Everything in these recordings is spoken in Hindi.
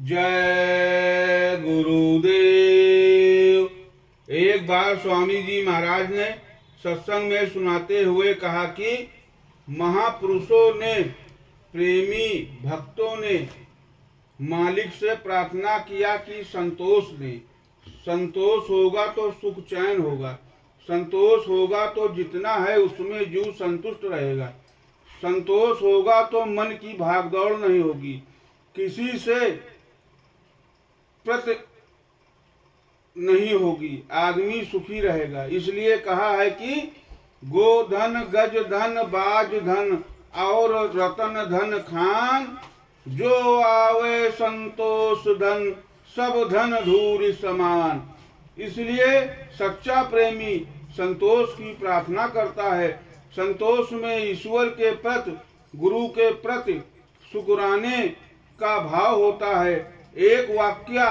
जय गुरुदेव। एक बार स्वामी जी महाराज ने सत्संग में सुनाते हुए कहा कि महापुरुषों ने, प्रेमी भक्तों ने मालिक से प्रार्थना किया कि संतोष दे। संतोष होगा तो सुख चैन होगा, संतोष होगा तो जितना है उसमें जीव संतुष्ट रहेगा, संतोष होगा तो मन की भागदौड़ नहीं होगी, किसी से प्रति नहीं होगी, आदमी सुखी रहेगा। इसलिए कहा है कि गोधन गज धन बाज धन और रतन धन खान, जो आवे संतोष धन सब धन धूरि समान। इसलिए सच्चा प्रेमी संतोष की प्रार्थना करता है। संतोष में ईश्वर के प्रति, गुरु के प्रति शुक्राने का भाव होता है। एक वाक्या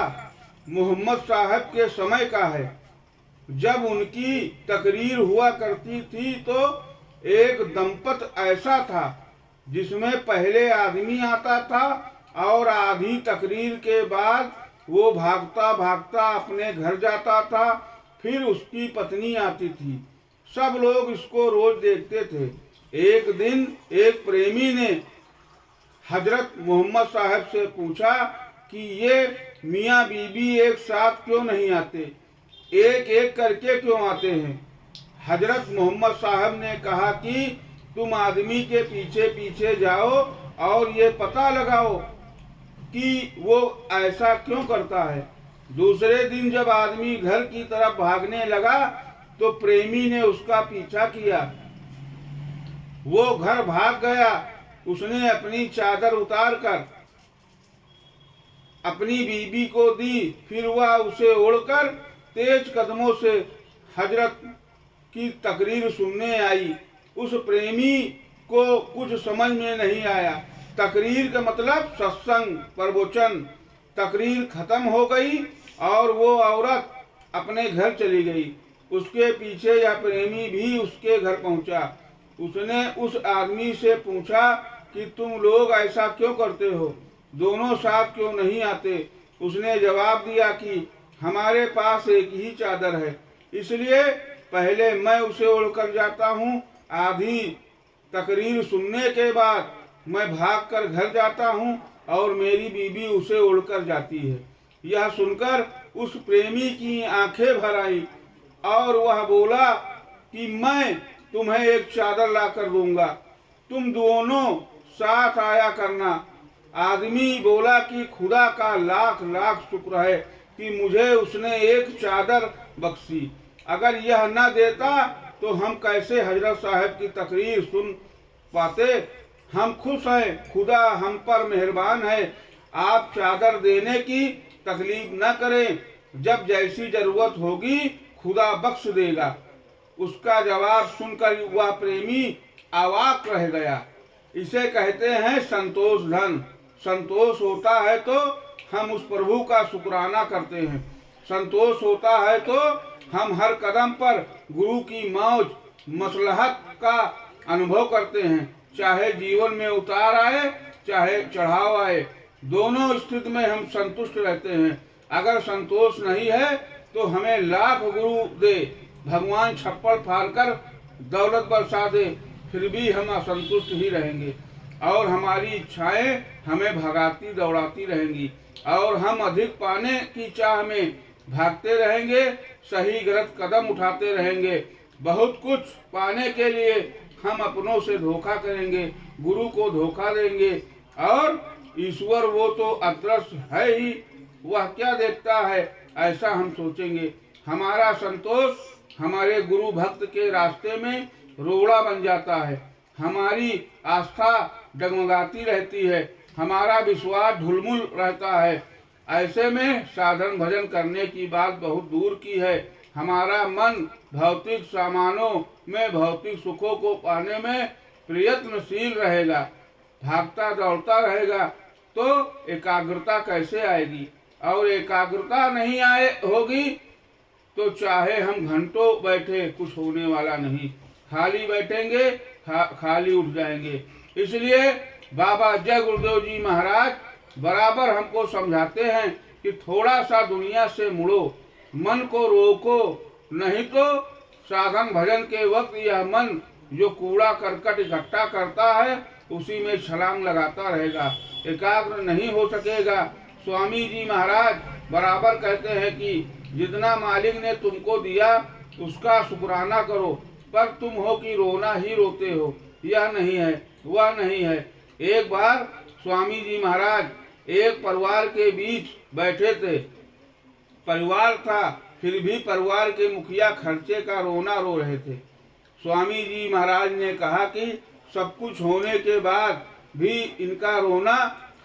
मोहम्मद साहब के समय का है। जब उनकी तकरीर हुआ करती थी तो एक दंपत ऐसा था जिसमें पहले आदमी आता था और आधी तकरीर के बाद वो भागता भागता अपने घर जाता था, फिर उसकी पत्नी आती थी। सब लोग इसको रोज देखते थे। एक दिन एक प्रेमी ने हजरत मोहम्मद साहब से पूछा कि ये मियाँ बीबी एक साथ क्यों नहीं आते, एक एक करके क्यों आते हैं। हजरत मोहम्मद साहब ने कहा कि तुम आदमी के पीछे पीछे जाओ और ये पता लगाओ कि वो ऐसा क्यों करता है। दूसरे दिन जब आदमी घर की तरफ भागने लगा तो प्रेमी ने उसका पीछा किया। वो घर भाग गया। उसने अपनी चादर उतारकर अपनी बीबी को दी, फिर वह उसे ओढ़कर तेज कदमों से हजरत की तकरीर सुनने आई। उस प्रेमी को कुछ समझ में नहीं आया। तकरीर का मतलब सत्संग प्रवचन। तकरीर खत्म हो गई और वो औरत अपने घर चली गई। उसके पीछे यह प्रेमी भी उसके घर पहुंचा। उसने उस आदमी से पूछा कि तुम लोग ऐसा क्यों करते हो, दोनों साथ क्यों नहीं आते। उसने जवाब दिया कि हमारे पास एक ही चादर है, इसलिए पहले मैं उसे ओढ़कर जाता हूँ, आधी तकरीर सुनने के बाद मैं भागकर घर जाता हूँ और मेरी बीबी उसे ओढ़कर जाती है। यह सुनकर उस प्रेमी की आंखें भर आई और वह बोला कि मैं तुम्हें एक चादर ला कर दूंगा, तुम दोनों साथ आया करना। आदमी बोला कि खुदा का लाख लाख शुक्र है कि मुझे उसने एक चादर बख्शी, अगर यह न देता तो हम कैसे हजरत साहब की तकरीर सुन पाते। हम खुश हैं, खुदा हम पर मेहरबान है। आप चादर देने की तकलीफ न करें, जब जैसी जरूरत होगी खुदा बख्श देगा। उसका जवाब सुनकर वह प्रेमी अवाक रह गया। इसे कहते हैं संतोष धन। संतोष होता है तो हम उस प्रभु का शुक्राना करते हैं। संतोष होता है तो हम हर कदम पर गुरु की मौज मसलहत का अनुभव करते हैं। चाहे जीवन में उतार आए चाहे चढ़ाव आए, दोनों स्थिति में हम संतुष्ट रहते हैं। अगर संतोष नहीं है तो हमें लाख गुरु दे, भगवान छप्पड़ फाड़कर दौलत बरसा दे, फिर भी हम असंतुष्ट ही रहेंगे और हमारी इच्छाएं हमें भगाती दौड़ाती रहेंगी और हम अधिक पाने की चाह में भागते रहेंगे, सही गलत कदम उठाते रहेंगे। बहुत कुछ पाने के लिए हम अपनों से धोखा करेंगे, गुरु को धोखा देंगे और ईश्वर वो तो अदृश्य है ही, वह क्या देखता है, ऐसा हम सोचेंगे। हमारा संतोष हमारे गुरु भक्त के रास्ते में रोड़ा बन जाता है। हमारी आस्था डगमगाती रहती है, हमारा विश्वास ढुलमुल रहता है। ऐसे में साधन भजन करने की बात बहुत दूर की है। हमारा मन भौतिक सामानों में, भौतिक सुखों को पाने में प्रयत्नशील रहेगा, भागता दौड़ता रहेगा तो एकाग्रता कैसे आएगी। और एकाग्रता नहीं आए होगी तो चाहे हम घंटों बैठे कुछ होने वाला नहीं, खाली बैठेंगे खाली उठ जाएंगे। इसलिए बाबा जय गुरुदेव जी महाराज बराबर हमको समझाते हैं कि थोड़ा सा दुनिया से मुड़ो, मन को रोको, नहीं तो साधन भजन के वक्त यह मन जो कूड़ा करकट इकट्ठा करता है उसी में छलांग लगाता रहेगा, एकाग्र नहीं हो सकेगा। स्वामी जी महाराज बराबर कहते हैं कि जितना मालिक ने तुमको दिया उसका शुक्राना करो, पर तुम हो कि रोना ही रोते हो, यह नहीं है वह नहीं है। एक बार स्वामी जी महाराज एक परिवार के बीच बैठे थे। परिवार था, फिर भी परिवार के मुखिया खर्चे का रोना रो रहे थे। स्वामी जी महाराज ने कहा कि सब कुछ होने के बाद भी इनका रोना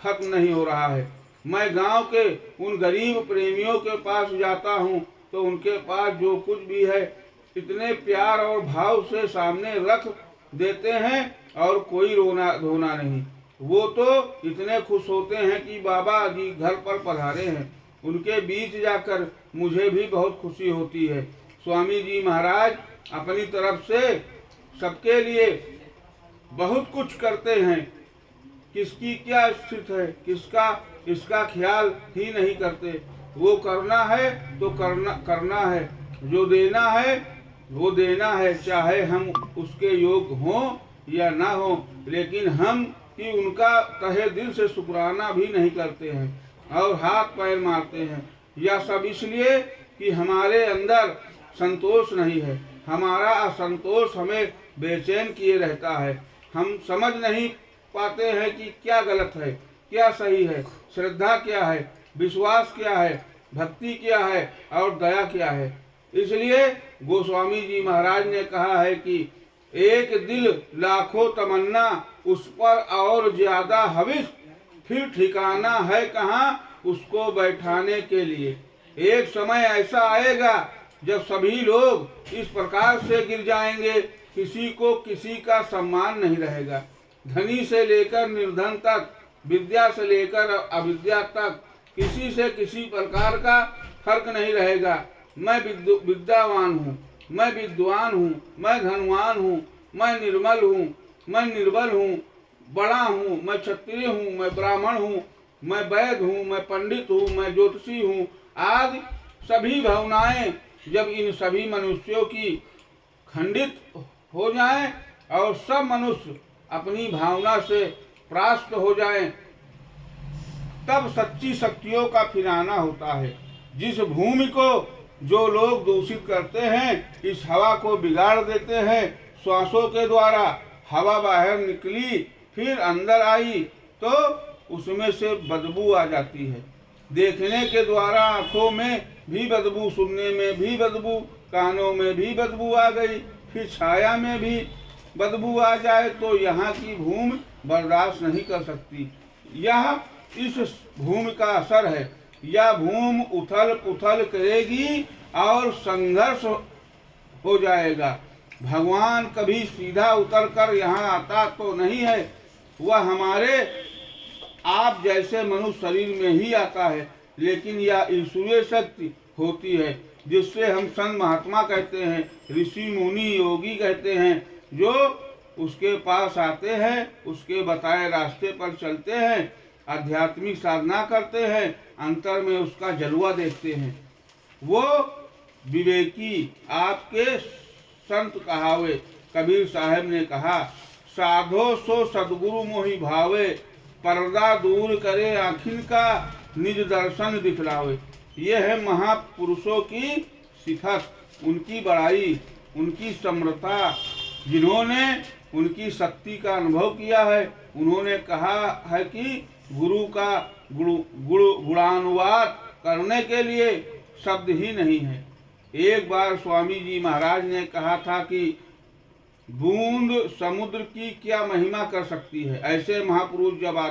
खत्म नहीं हो रहा है। मैं गांव के उन गरीब प्रेमियों के पास जाता हूं तो उनके पास जो कुछ भी है इतने प्यार और भाव से सामने रख देते हैं और कोई रोना धोना नहीं। वो तो इतने खुश होते हैं कि बाबा जी घर पर पधारे हैं। उनके बीच जाकर मुझे भी बहुत खुशी होती है। स्वामी जी महाराज अपनी तरफ से सबके लिए बहुत कुछ करते हैं। किसकी क्या स्थिति है, किसका इसका ख्याल ही नहीं करते। वो करना है तो करना है, जो देना है वो देना है, चाहे हम उसके योग्य हों या ना हो। लेकिन हम कि उनका तहे दिल से शुक्राना भी नहीं करते हैं और हाथ पैर मारते हैं। यह सब इसलिए कि हमारे अंदर संतोष नहीं है। हमारा असंतोष हमें बेचैन किए रहता है। हम समझ नहीं पाते हैं कि क्या गलत है, क्या सही है, श्रद्धा क्या है, विश्वास क्या है, भक्ति क्या है और दया क्या है। इसलिए गोस्वामी जी महाराज ने कहा है कि एक दिल लाखों तमन्ना, उस पर और ज्यादा हविस, फिर ठिकाना है कहाँ उसको बैठाने के लिए। एक समय ऐसा आएगा जब सभी लोग इस प्रकार से गिर जाएंगे, किसी को किसी का सम्मान नहीं रहेगा। धनी से लेकर निर्धन तक, विद्या से लेकर अविद्या तक, किसी से किसी प्रकार का फर्क नहीं रहेगा। मैं विद्यावान हूँ, मैं विद्वान हूँ, मैं धनवान हूँ, मैं निर्मल हूँ, मैं निर्बल हूँ, बड़ा हूँ, मैं क्षत्रिय हूँ, मैं ब्राह्मण हूँ, मैं वैद्य हूँ, मैं पंडित हूँ, मैं ज्योतिषी हूँ आदि सभी भावनाएं जब इन सभी मनुष्यों की खंडित हो जाएं और सब मनुष्य अपनी भावना से परास्त हो जाएं, तब सच्ची शक्तियों का फिराना होता है। जिस भूमि को जो लोग दूषित करते हैं, इस हवा को बिगाड़ देते हैं, श्वासों के द्वारा हवा बाहर निकली फिर अंदर आई तो उसमें से बदबू आ जाती है। देखने के द्वारा आंखों में भी बदबू, सुनने में भी बदबू, कानों में भी बदबू आ गई, फिर छाया में भी बदबू आ जाए तो यहाँ की भूमि बर्दाश्त नहीं कर सकती। यह इस भूमि का असर है। यह भूमि उथल पुथल करेगी और संघर्ष हो जाएगा। भगवान कभी सीधा उतर कर यहाँ आता तो नहीं है, वह हमारे आप जैसे मनुष्य शरीर में ही आता है। लेकिन यह ईश्वरीय शक्ति होती है जिससे हम संत महात्मा कहते हैं, ऋषि मुनि योगी कहते हैं, जो उसके पास आते हैं, उसके बताए रास्ते पर चलते हैं, आध्यात्मिक साधना करते हैं, अंतर में उसका जलवा देखते हैं। वो विवेकी आपके संत कहावे। कबीर साहब ने कहा, साधो सो सदगुरु मोहि भावे, पर्दा दूर करे आखिर का, निज दर्शन दिखलावे। ये है महापुरुषों की सिफत, उनकी बड़ाई, उनकी समृद्धता। जिन्होंने उनकी शक्ति का अनुभव किया है, उन्होंने कहा है कि गुरु का गुणानुवाद करने के लिए शब्द ही नहीं है। एक बार स्वामी जी महाराज ने कहा था कि बूंद समुद्र की क्या महिमा कर सकती है। ऐसे महापुरुष जब आते